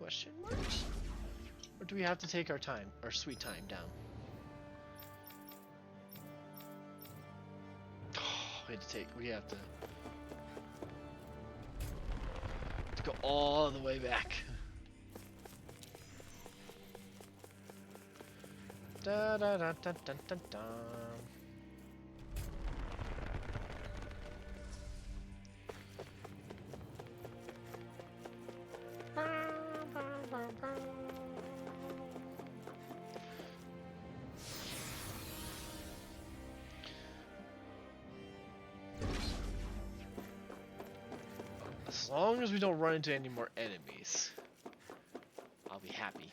Question marks? Or do we have to take our time, our sweet time down? We have to go all the way back. Da da da da da da da. As long as we don't run into any more enemies, I'll be happy.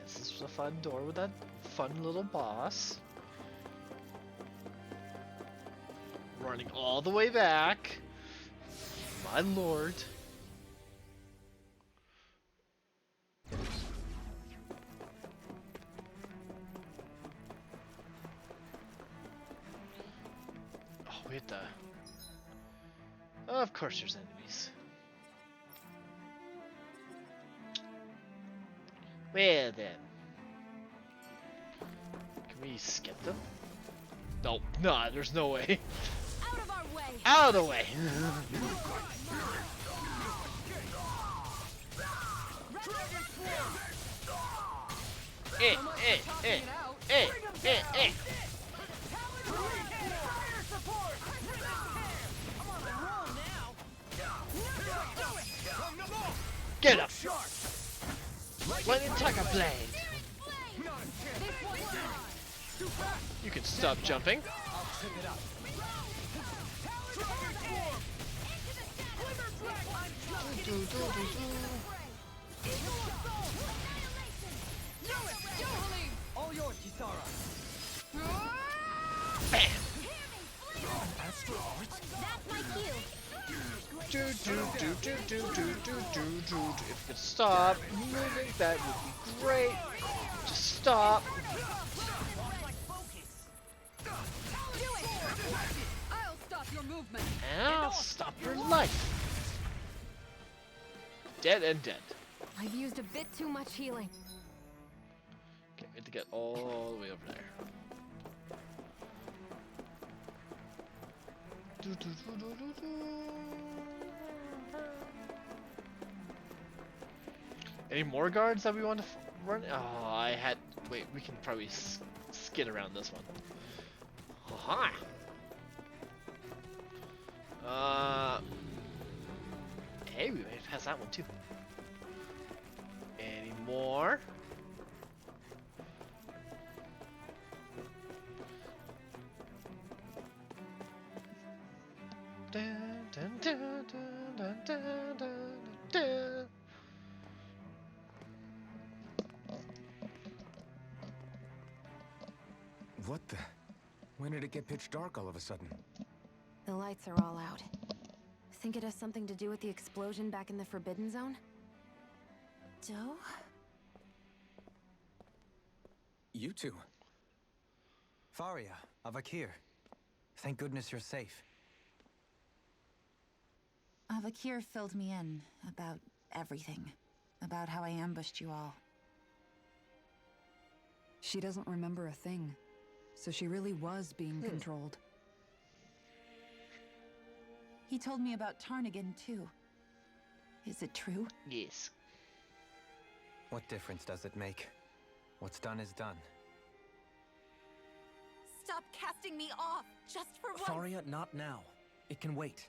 This is a fun door with that fun little boss. Running all the way back. My lord. Oh, we hit the... Of course there's enemies. Well then. Can we skip them? Nope. Nah, there's no way. Out of our way! Out of the way! Eh, eh, eh, eh, eh, eh. Get up! Let me take a blade! You can stop jumping. All yours, Kisara. Bam! That's my cue. If you could stop moving, that would be great. Just stop. I'll stop your movement. And I'll stop your life. Dead and dead. I've used a bit too much healing. Okay, we have to get all the way over there. Any more guards that we want to run? Oh, I had. Wait, we can probably skid around this one. Aha! Hey, we made it past that one too. Any more? Dun, dun, dun, dun, dun, dun, dun, dun. What the? When did it get pitch dark all of a sudden? The lights are all out. Think it has something to do with the explosion back in the Forbidden Zone? Doe? You two. Faria, Avakir. Thank goodness you're safe. Avakir filled me in about everything. About how I ambushed you all. She doesn't remember a thing. So she really was being controlled. He told me about Tarnigan, too. Is it true? Yes. What difference does it make? What's done is done. Stop casting me off, just for once! Faria, not now. It can wait.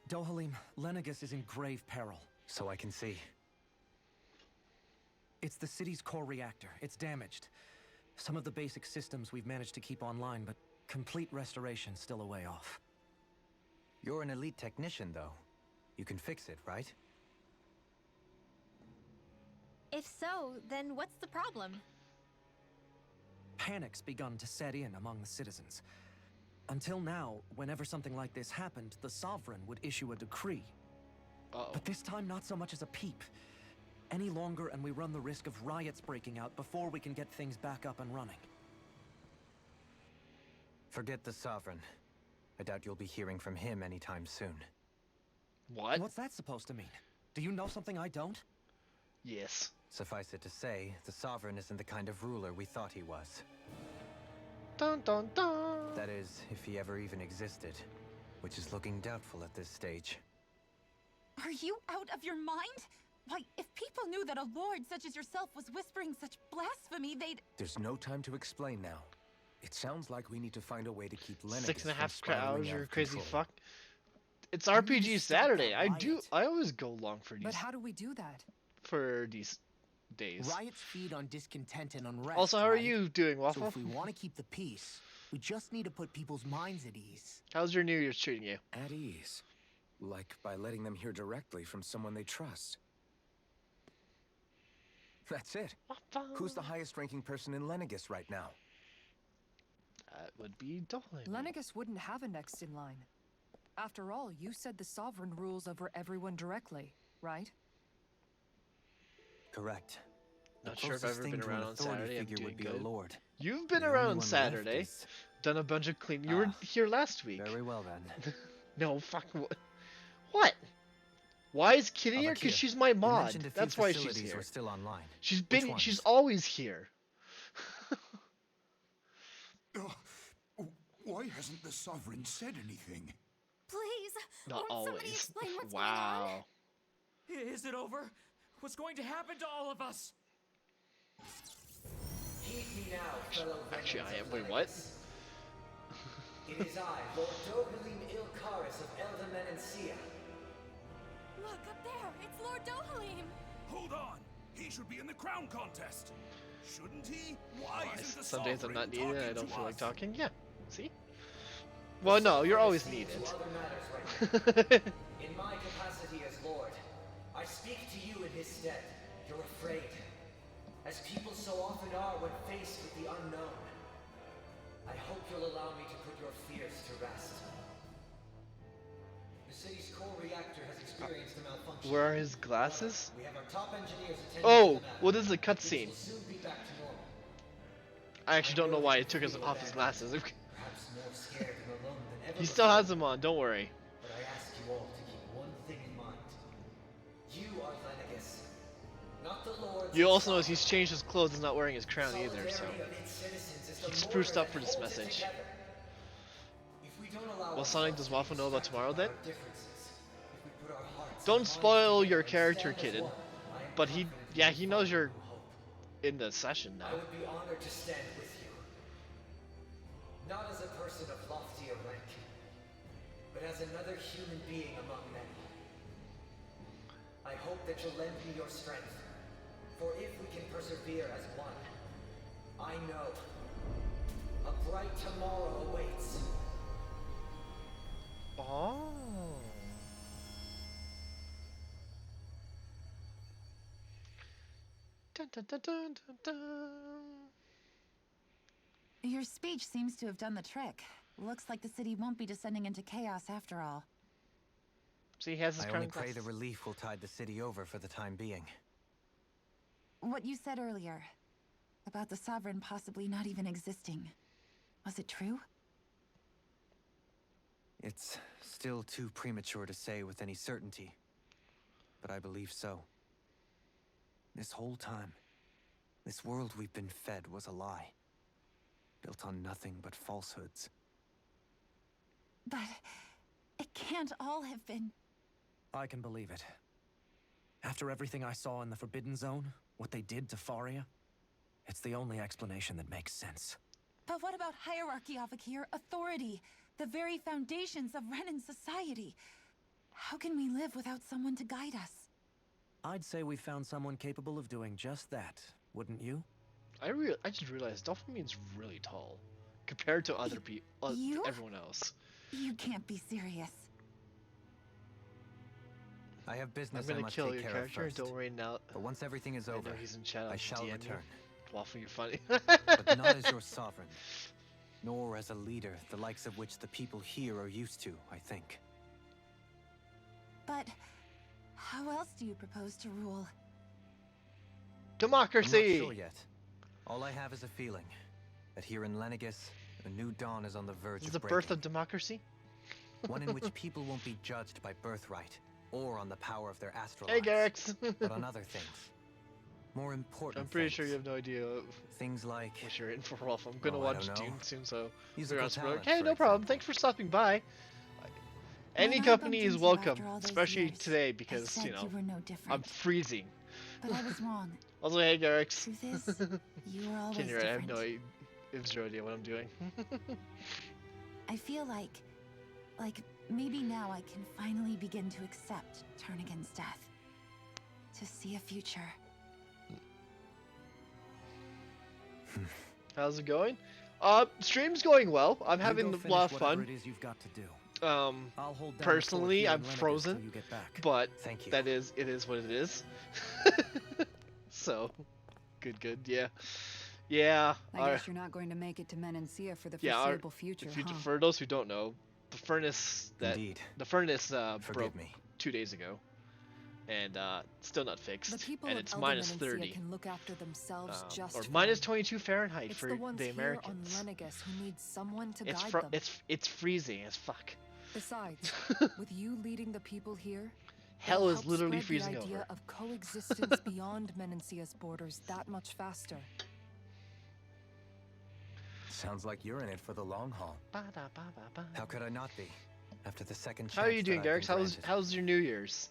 Dohalim, Lenegus is in grave peril. So I can see. It's the city's core reactor. It's damaged. Some of the basic systems we've managed to keep online, but complete restoration's still a way off. You're an elite technician, though. You can fix it, right? If so, then what's the problem? Panic's begun to set in among the citizens. Until now, whenever something like this happened, the Sovereign would issue a decree. Uh-oh. But this time, not so much as a peep. Any longer, and we run the risk of riots breaking out before we can get things back up and running. Forget the Sovereign. I doubt you'll be hearing from him anytime soon. What? What's that supposed to mean? Do you know something I don't? Yes. Suffice it to say, the Sovereign isn't the kind of ruler we thought he was. Dun dun dun. That is, if he ever even existed, which is looking doubtful at this stage. Are you out of your mind? Why, if people knew that a lord such as yourself was whispering such blasphemy, they'd... There's no time to explain now. It sounds like we need to find a way to keep Lennox 6.5 from hours, spiraling out you of crazy control. fuck. It's You need RPG to stop Saturday. that I riot. always go long for But how do we do that? these days. Riots feed on discontent and unrest. Also, how are right? you doing, So Waffle? if we want to keep the peace, we just need to put people's minds at ease. How's your New Year's treating you? At ease. Like by letting them hear directly from someone they trust. That's it. Who's the highest ranking person in Lenegis right now? That would be Dolan. Lenegis wouldn't have a next in line. After all, you said the Sovereign rules over everyone directly, right? Correct. The Not sure if I've closest ever thing been to an around on authority Saturday. I'm figure doing would be good. a lord. You've been The only around one on left Saturday. is- Done a bunch of clean. You were here last week. Very well then. No, fuck. What? Why is Kitty here? Abakir, Because she's my You mod. mentioned a few That's why she's facilities here. were still online. She's Which been. ones? She's always here. Why hasn't the Sovereign said anything? Please, Not won't somebody always. explain what's going on? Wow. Is it over? What's going to happen to all of us? Heed me now, fellow Actually, I veterans am. of Wait, what? Lenegis. It is I, Lord Dohalim Ilkaris of Eldaman and Sia. Look up there, it's Lord Dohalim. Hold on! He should be in the crown contest! Shouldn't he? Why isn't the Some days I'm Sovereign not needed. I talking don't to feel like us? talking. Yeah. See? Well, no, you're always Proceed needed. to other matters right now. In my capacity as Lord, I speak to you in his stead. You're afraid, as people so often are when faced with the unknown. I hope you'll allow me to put your fears to rest. The city's core reactor has experienced a malfunction. Where are his glasses? We have our top engineers attending Oh, to the matter. well, this is a Things cutscene. will soon be back to normal. I actually don't know why he took off his glasses. Perhaps more scared and alone than ever He still before. has them on. Don't worry. But I ask you all to keep one thing in mind. You are Lenegis, not the lords. You of also notice Sodom. he's changed his clothes and not wearing his crown either. So Solidarity of its citizens is the he mortar spruced up that for this holds it message. together. If we don't allow Well, Sonic, ourselves does to be Waffle know about distracted tomorrow by then? our differences, if we put our hearts and Don't minds spoil together your and character, stand as kid. one, I am But he, confident yeah, we he will knows find you're new hope. in the session I now. would be honored to stand with you. Not as a person of loftier rank, but as another human being among many. I hope that you'll lend me your strength, for if we can persevere as one, I know a bright tomorrow awaits. Oh. Dun, dun, dun, dun, dun, dun. Your speech seems to have done the trick. Looks like the city won't be descending into chaos after all. See, he has his I crown only pray the glasses. relief will tide the city over for the time being. What you said earlier, about the Sovereign possibly not even existing, was it true? It's still too premature to say with any certainty, but I believe so. This whole time, this world we've been fed was a lie, built on nothing but falsehoods. But it can't all have been... I can believe it. After everything I saw in the Forbidden Zone, what they did to Faria, it's the only explanation that makes sense. But what about hierarchy, Avakir? Authority? The very foundations of Renan society? How can we live without someone to guide us? I'd say we found someone capable of doing just that, wouldn't you? I just realized Dopamine's really tall compared to other people, you? everyone else. You can't be serious. I have I'm business I gonna must kill take your care of character. first. Don't worry now. But once everything is I over, know he's in chat. I I'll shall DM you. return. Waffle, you're funny. But not as your sovereign, nor as a leader, the likes of which the people here are used to, I think. But How else do you propose to rule? Democracy! I'm not sure yet. All I have is a feeling that here in Lenegis, a new dawn is on the verge Is of the breaking. birth of democracy? One in which people won't be judged by birthright or on the power of their astral Hey, lives, Garrix. but on other things. More important I'm pretty sure things. you have no idea Things like what you're in for, Rolf. I'm gonna Oh, I watch don't know. Dune soon, so musical we're on spoiler. talent, Hey, for no problem. example. Thanks for stopping by. Any When I company bumped is into you welcome, after all those especially years, today I because, said you know, you were no different. I'm freezing. But I was wrong. Also, hey, Garrix. Truth is, you were always Can you I have different. no zero idea what I'm doing. I feel like maybe now I can finally begin to accept Turnagain's death. To see a future. How's it going? Stream's going well. I'm having a lot of fun. It is you've got to do. Um, I'll hold down the fort personally, here in I'm Lenegis frozen, till you get back. but Thank you. it is what it is. So, good, yeah. I guess you're not going to make it to Menancia for the Yeah, foreseeable future, huh? for those who don't know, the furnace Indeed. broke Forgive me. 2 days ago, and still not fixed, The people and of it's Elder minus Menancia 30, can look after themselves just or fine. minus 22 Fahrenheit It's for the ones the here Americans. on Lenegis who need someone to It's guide them. it's freezing as fuck. Besides, with you leading the people here, Hell it'll is help literally spread freezing the idea over. of coexistence beyond Menancia's borders that much faster. Sounds like you're in it for the long haul. How could I not be? After the second How are chance you that doing, I've been Garrix? granted. How's your New Year's?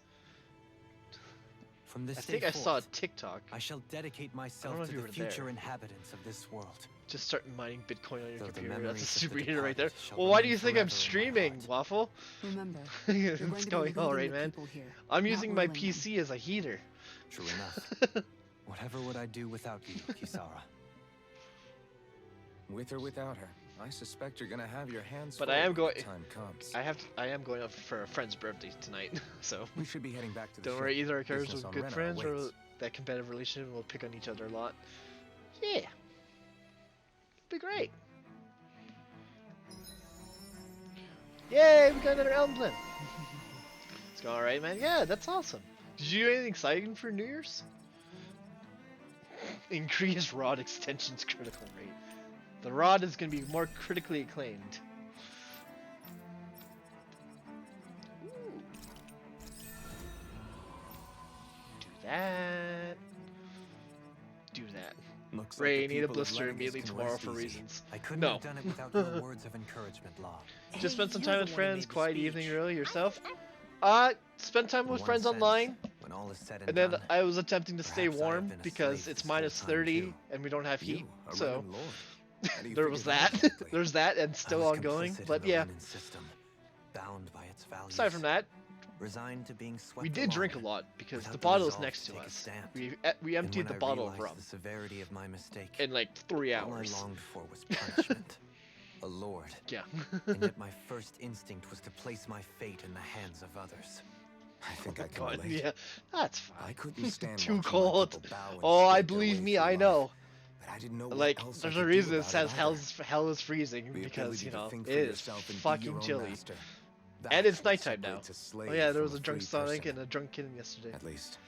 From this I day think I saw a forth, TikTok. I shall dedicate know myself if to you the were future there. inhabitants of this world. Just start mining Bitcoin on your Though the computer. That's a memories of the super heater right there. departed shall Well, why do remain you think I'm forever in my streaming, heart. Waffle? Remember, you're going It's to going be all leading right, the man. people here, I'm not using my ruling them. PC as a heater. True enough. Whatever would I do without you, Kisara? With or without her, I suspect you're gonna have your hands But full I am when going. the time comes. I am going out for a friend's birthday tonight, so We should be heading back to the don't ship. worry. Either our characters Business are on good Renna friends or awaits. that competitive relationship will pick on each other a lot. Yeah, be great. Yay, we got another Elmblin. It's going alright, man. Yeah, that's awesome. Did you do anything exciting for New Year's? Increase rod extension's critical rate. The rod is going to be more critically acclaimed. Ooh. Do that. Do that. Looks Ray, like the need a people of blister Lenegis immediately can tomorrow rest for easy. reasons. I couldn't No. have done it without your words of encouragement, Law. Just spend some you're time the with one who friends, made the quiet speech. evening early yourself. Spend time In with one friends sense, online. When all is said And then done, I was attempting to stay perhaps I have warm been a because slave it's this whole minus time, 30 too. and we don't have heat. You, a So Renan Lord. How do you there figure was that that. out quickly? There's that and I still was ongoing. complicit in But the yeah, Lenin system, bound by its values. aside from that, Resigned to being swept we did drink a along, lot because without the the bottle is resolve next to to take a us. stand. We And emptied when the I bottle of realized rum the severity of my mistake, in like 3 all I hours. longed for was punishment. A lord. Yeah. And yet my first instinct was to place my fate in the hands of others. I think I can God, relate. yeah, that's fine. I couldn't stand Too watching my cold. people bow and Oh, I skate their believe way me, through I life, know. But I didn't know what Like, else I there's could a do reason it about says either. hell is freezing The because ability you to know think it for is yourself and be fucking your own chilly. master. And That's it's what nighttime now. separates a slave Oh yeah, there from was a drunk free Sonic person. and a drunk kid yesterday. At least,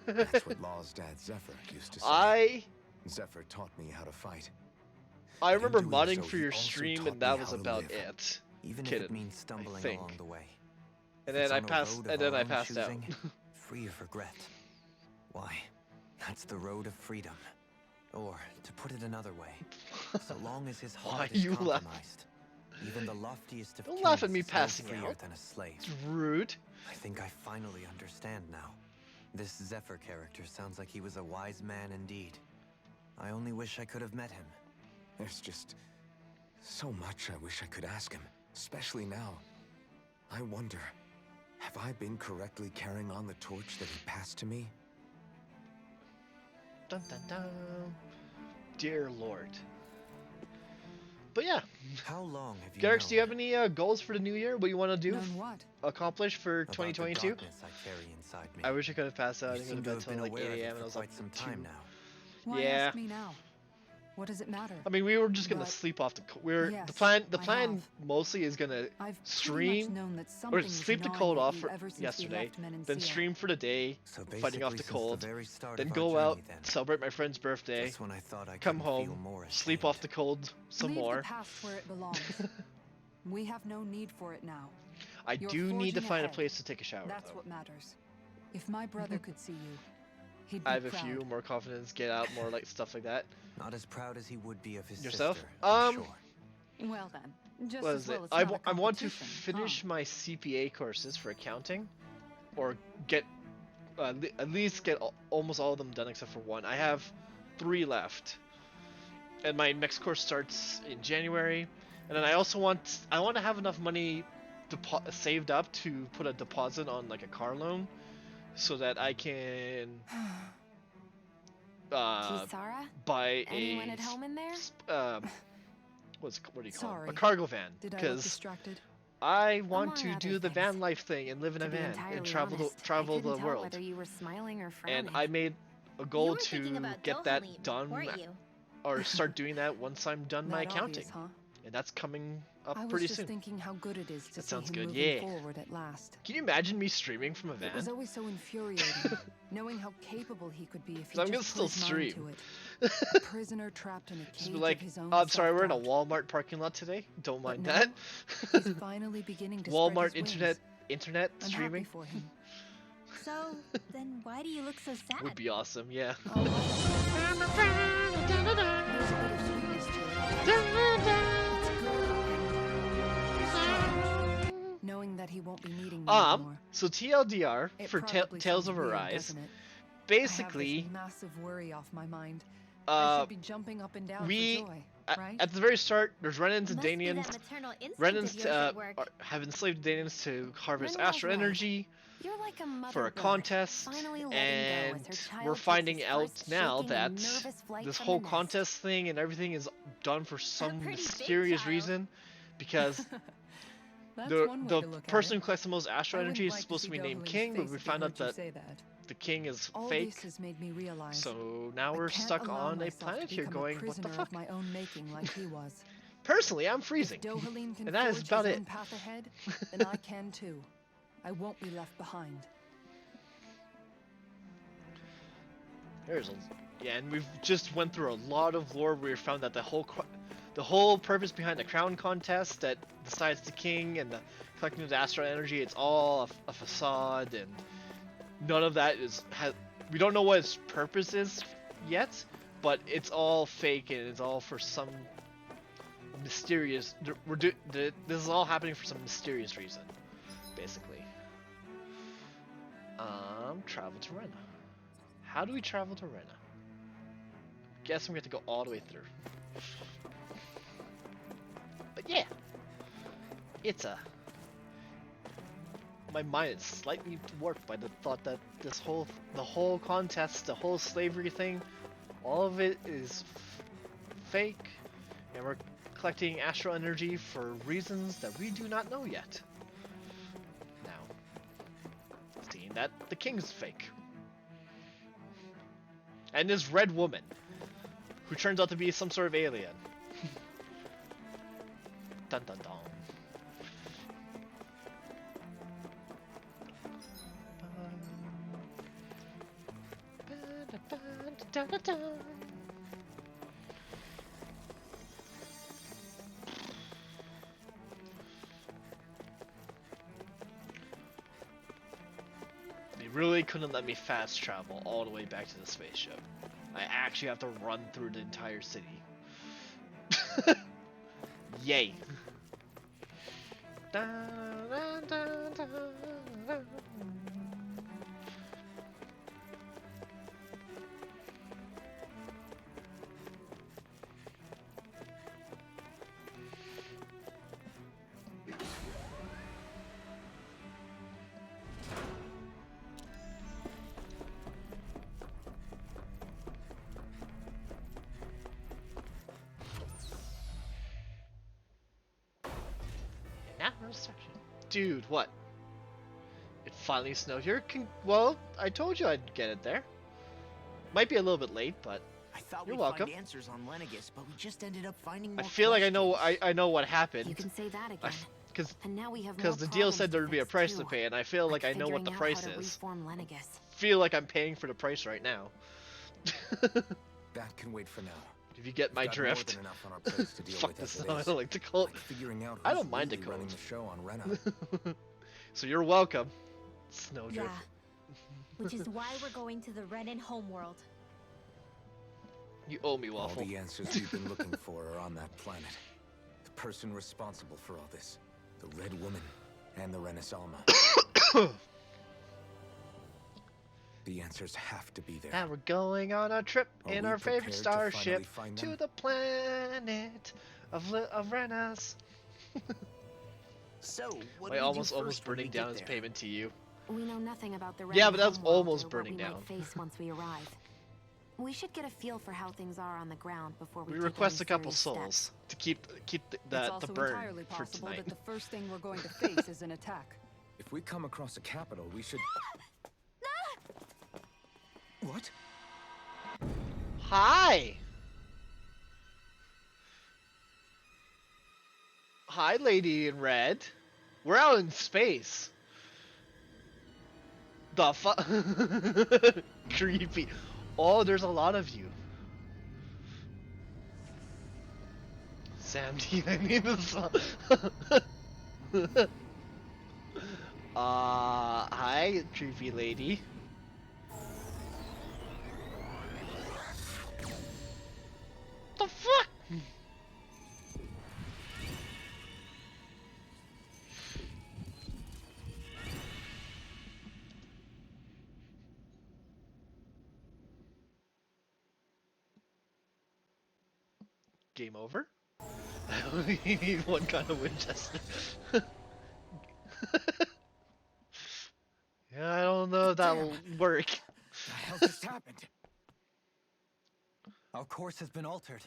that's what Law's dad Zephyr used to say. I Zephyr taught me how to fight. I And in remember doing modding so, for he your also stream taught and that me was how to about live. it. Even if Kidding, it means stumbling think. along the way. And If then it's I on a passed road and of then our I own passed out. choosing, free of regret. Why? That's the road of freedom. Or, to put it another way, so long as his Why heart is you laugh? compromised, even the loftiest of Don't laugh at kings me is no passing freer out. than a slave. It's rude. I think I finally understand now. This Zephyr character sounds like he was a wise man indeed. I only wish I could have met him. There's just so much I wish I could ask him, especially now. I wonder, have I been correctly carrying on the torch that he passed to me? Dun dun dun. Dear Lord. But yeah, How long have you Garrix, known do you have any goals for the new year? What you want to do? Known what? Accomplish for about the 2022? darkness I carry inside me? I wish I could have passed out. I You didn't go seem to to bed have till been like aware 8 of it a.m. and I for was up quite some till time 2. now. Why Yeah. ask me now? What does it matter? I mean, we were just gonna But- sleep off the. We're Yes, the plan. The I plan have. mostly is gonna I've pretty much stream known that or something sleep was the gnawing cold at off you for ever since we yesterday, left then Menancia. stream for the day, So fighting off the basically, since cold, very start then of our go journey, out, then, celebrate my friend's birthday, just when I thought I come couldn't feel home, more sleep ashamed. off the cold some Leave more. the past where it belongs. We have no need for it now. I You're do need to forging find a ahead. place to take a shower. That's though. what matters. If my brother could see you, he'd be I have a proud. few more confidence, get out more like stuff like that. Not as proud as he would be of his Yourself? sister, I'm sure. Well then, just What as is well it? it's I, not a I want to competition, finish huh? my CPA courses for accounting, or get at least get almost all of them done except for one. I have 3 left, and my next course starts in January. And then I also want to have enough money saved up to put a deposit on like a car loan, so that I can Kisara? buy Anyone a at home in there? what do you call it? Sorry. A cargo van, Did I look because distracted? I want Among to other do the things. van life thing and live in a To be van entirely and travel honest, I travel couldn't the tell world. whether you were smiling or frowning. And I made a goal to get that done, weren't you? or start doing that once I'm done my Not accounting, obvious, huh? and that's coming up I was pretty just soon. thinking how good it is to That see sounds him good, moving yeah. forward at last. Can you imagine me streaming from a It was van? always so infuriating, knowing how capable he could be if he So I'm gonna just still put his mind stream. to it. A prisoner trapped in a Just cage be like, of his own oh, I'm sorry, we're in a self-doubt. Walmart parking lot today. Don't mind now, that. He's finally beginning to Walmart spread his internet wings. I'm streaming happy for him. So, then why do you look so sad? would be awesome. Yeah. Oh, there's a bittersweetness to it. It's good. Knowing that he won't be needing me anymore. So TLDR It for probably Tales sounds of weird, Arise, doesn't it? basically, I have this massive worry off my mind. I should be jumping up and down we for joy, right? at the very start, there's Renans and Must be that Danians. maternal instinct Renans of yours at work. have enslaved Danians to harvest Renwell's astro right. energy You're like a mother for a bird, contest, finally letting go and as her child we're takes finding his out first now shaking that and nervous flight this from whole the nest. contest thing and everything is done for some pretty big mysterious child. reason, because That's the one way the to look person at who it. collects the most astro I wouldn't energy is like to supposed to see be named Dohalin's King, but face we if he found out heard you that say that. the king is All fake. this has made me realize. So now I we're can't stuck allow on a myself to planet here become a going, what prisoner the fuck? of my own making like he was. Personally, I'm freezing. If Dohalim can And that is forge about his it. own path ahead, then I can too. I won't be left behind. There's a yeah, and we've just went through a lot of lore where we found that the whole purpose behind the crown contest, that decides the king and the collecting of the astral energy, it's all a facade, and none of that we don't know what its purpose is yet, but it's all fake and it's all for some mysterious. This is all happening for some mysterious reason, basically. Travel to Rena. How do we travel to Rena? Guess I'm going to go all the way through. But yeah, my mind is slightly warped by the thought that the whole contest, the whole slavery thing, all of it is fake, and we're collecting astral energy for reasons that we do not know yet. Now, seeing that the king's fake. And this red woman, who turns out to be some sort of alien. Dun dun dun. They really couldn't let me fast travel all the way back to the spaceship. I actually have to run through the entire city. Yay. Dun, dun, dun, dun, dun. Now we're section. Dude, what? It finally snowed here? Well, I told you I'd get it there. Might be a little bit late, but I thought You're we'd welcome. find answers on Lenegis, but we just ended up finding I more feel like I questions. know what happened. You can say that again. Because And now we have more the deal problems said to there would be a fix, price too. to pay, and I feel like I know what the figuring out price how to is. reform Lenegis. Feel like I'm paying for the price right now. That can wait for now. If you get my We've got more drift. than enough on our plates to deal Fuck with this. as it I is. don't like to call it. Like figuring out I who's don't mind really the running code. the show on Rena. So you're welcome, Snowdrift. Yeah. Which is why we're going to the Renan homeworld. You owe me, All Waffle. the answers you've been looking for are on that planet. The person responsible for all this, the Red Woman, and the Renaissama. The answers have to be there. And we're going on a trip Are in we our favorite prepared to starship finally find to them? the planet of Renas. So, what By do we almost do first when we burning get down his there? payment to you. We know nothing about the Yeah, Renan but that's homeworld almost or what burning we down. might face once we arrive. We should get a feel for how things are on the ground before we We take request any a couple serious souls steps. to keep It's the also burn entirely for possible tonight. that the first thing we're going to face is an attack. If we come across a capital, we should... What? Hi! Hi, lady in red. We're out in space. The fuck? Creepy. Oh, there's a lot of you. Sam, I need the song. Hi, creepy lady. The fuck? Game over? I only need one kind of Winchester. Yeah, I don't know if that'll work. The hell just happened? Our course has been altered.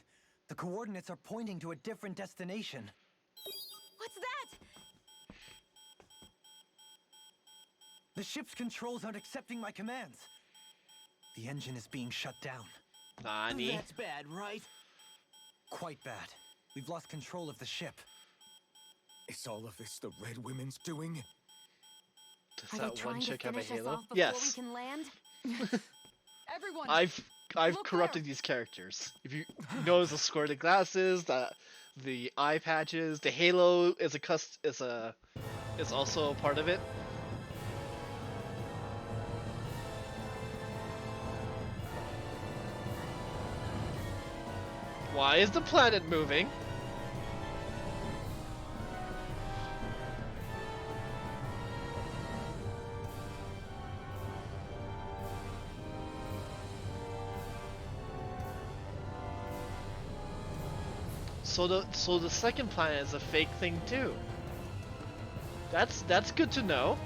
The coordinates are pointing to a different destination. What's that? The ship's controls aren't accepting my commands. The engine is being shut down. Nani? That's bad, right? Quite bad. We've lost control of the ship. Is all of this the Red Women's doing? Does Are that they trying one to chick have a finish us halo? off before Yes. we can land? Everyone, I've Look corrupted these characters. If you notice the squirted glasses, the eye patches, the halo is is also a part of it. Why is the planet moving? So the second planet is a fake thing too. That's good to know.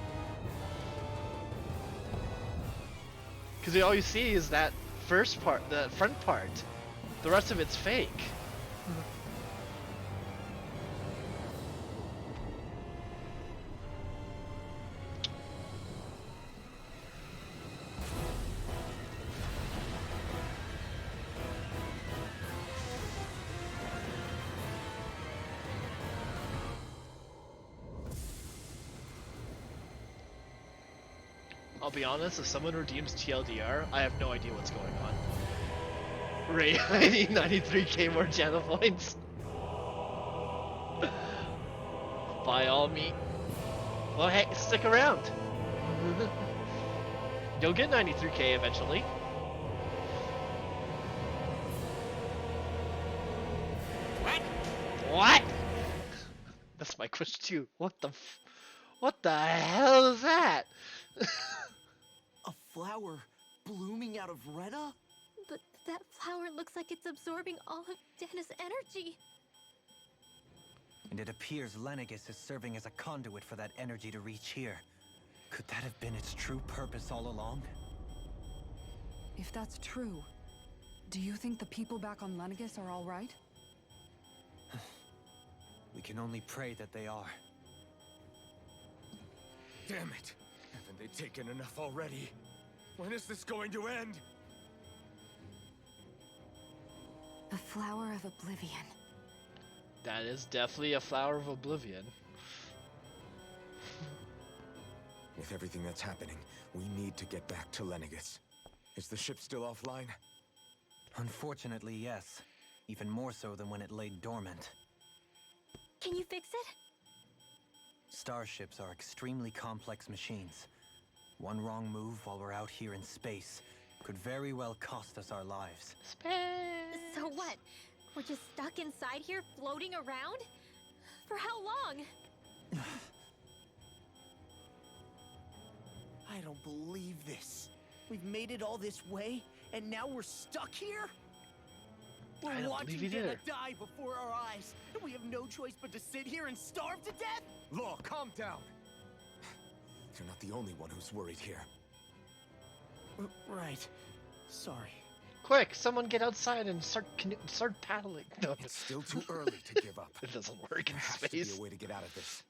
Cause all you see is that first part, the front part. The rest of it's fake. I'll be honest, if someone redeems TLDR, I have no idea what's going on. Ray, I need 93k more channel points. By all means. Well, hey, stick around. You'll get 93k eventually. What? What? That's my question too. What the hell is that? A flower blooming out of Rena? But that flower looks like it's absorbing all of Dana's energy. And it appears Lenegis is serving as a conduit for that energy to reach here. Could that have been its true purpose all along? if that's true, do you think the people back on Lenegis are all right? We can only pray that they are. Damn it! Haven't they taken enough already? When is this going to end? A flower of oblivion. That is definitely a flower of oblivion. With everything that's happening, we need to get back to Lenegis. Is the ship still offline? Unfortunately, yes. Even more so than when it lay dormant. Can you fix it? Starships are extremely complex machines. One wrong move while we're out here in space could very well cost us our lives. So what? We're just stuck inside here, floating around? For how long? I don't believe this. We've made it all this way, and now we're stuck here? I We're don't watching believe it Dana either. die before our eyes, and we have no choice but to sit here and starve to death? Law, calm down. You're not the only one who's worried here. Right. Sorry. Quick, someone get outside and start paddling. No, It's still too early to give up. it doesn't work in There has to be space. a way to get out of this.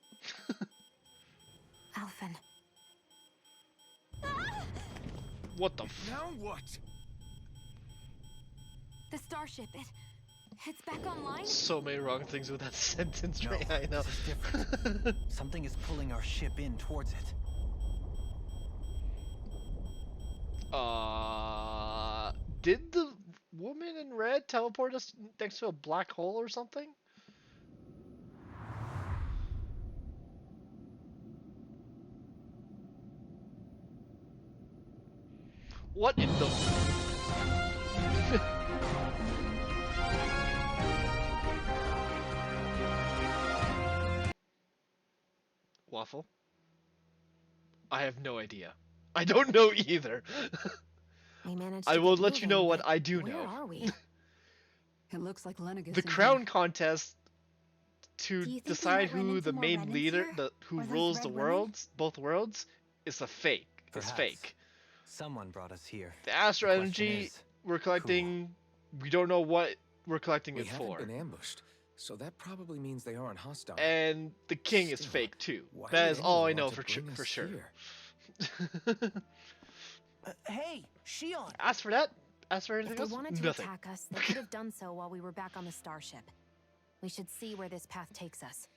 Alphen. What the f- Now what? The starship, it's back online? So many wrong things with that sentence, No, Trey. I know. this is different. Something is pulling our ship in towards it. Did the woman in red teleport us next to a black hole or something? What in the... Waffle? I have no idea. I don't know either. We managed I to will get let you know moving, what but I do where know. are we? It looks like Lenegis. The again. crown contest to Do you think we decide might run who into the more main remnants leader, here? who Or those rules red the women? worlds, both worlds, is a fake. It's Perhaps. fake. Someone brought us here. The Astro The question Energy is, we're collecting. We don't know what we're collecting We it haven't for. been ambushed, so that probably means they aren't hostile. And the king is Still, fake too. Why That would is all I anyone know want for to bring for us sure. here? Hey, Shion! As for that, as for If anything they else, wanted to nothing. attack us, they could have done so while we were back on the starship. We should see where this path takes us.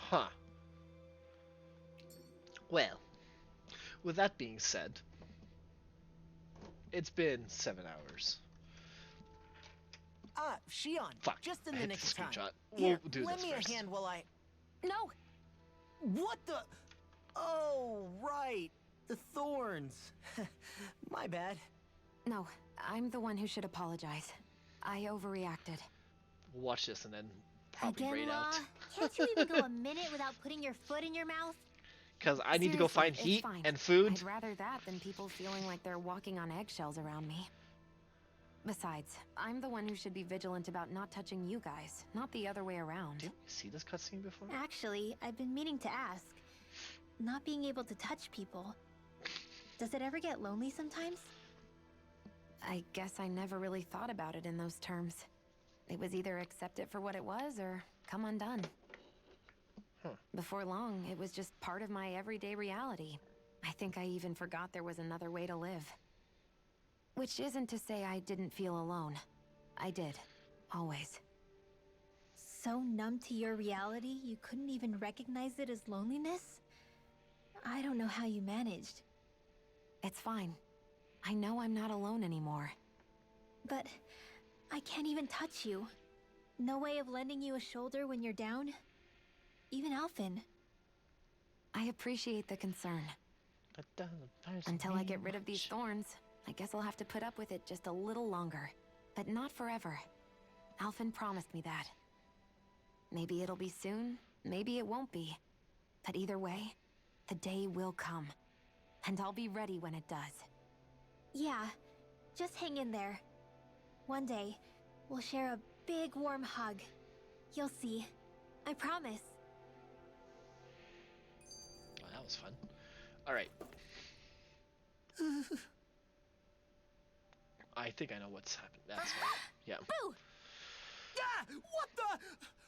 Huh. Well, with that being said, it's been 7 hours. Ah, Shion, Fuck, just in I the hit nick the of time. screenshot. Here, We'll do lend this me first. a hand while I... No! What the... Oh, right. The thorns. My bad. No, I'm the one who should apologize. I overreacted. We'll watch this and then probably Again, raid Law? out. Can't you even go a minute without putting your foot in your mouth? Because I need to go Seriously, find it's heat fine. and food. I'd rather that than people feeling like they're walking on eggshells around me. Besides, I'm the one who should be vigilant about not touching you guys, not the other way around. Didn't we see this cutscene before? Actually, I've been meaning to ask. Not being able to touch people, does it ever get lonely sometimes? I guess I never really thought about it in those terms. It was either accept it for what it was or come undone. Huh. Before long, it was just part of my everyday reality. I think I even forgot there was another way to live. Which isn't to say I didn't feel alone. I did. Always. So numb to your reality, you couldn't even recognize it as loneliness? I don't know how you managed. It's fine. I know I'm not alone anymore. But I can't even touch you. No way of lending you a shoulder when you're down? Even Alphen. I appreciate the concern. Until I get rid of these thorns, I guess I'll have to put up with it just a little longer. But not forever. Alphen promised me that. Maybe it'll be soon, maybe it won't be. But either way, the day will come. And I'll be ready when it does. Yeah, just hang in there. One day, we'll share a big warm hug. You'll see. I promise. Oh, that was fun. Alright. I think I know what's happened. That's right. Yeah. Boo! Yeah! What the?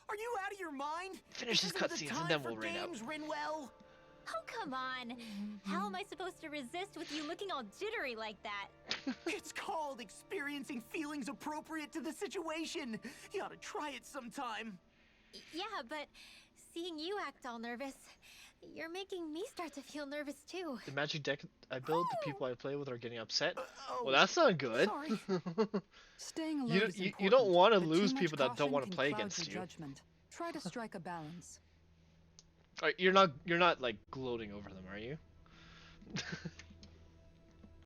Are you out of your mind? Finish this Isn't the cutscenes time and then for we'll rain out. games, Rinwell? Oh, come on. How am I supposed to resist with you looking all jittery like that? It's called experiencing feelings appropriate to the situation. You ought to try it sometime. Yeah, but seeing you act all nervous, you're making me start to feel nervous too. The magic deck I build, the people I play with are getting upset. Oh, Well, that's not good. Sorry. Staying alone You- is you important, don't wanna but too lose much people that don't caution wanna can play cloud against your you. Judgment. Try to strike a balance. You're not like gloating over them, are you?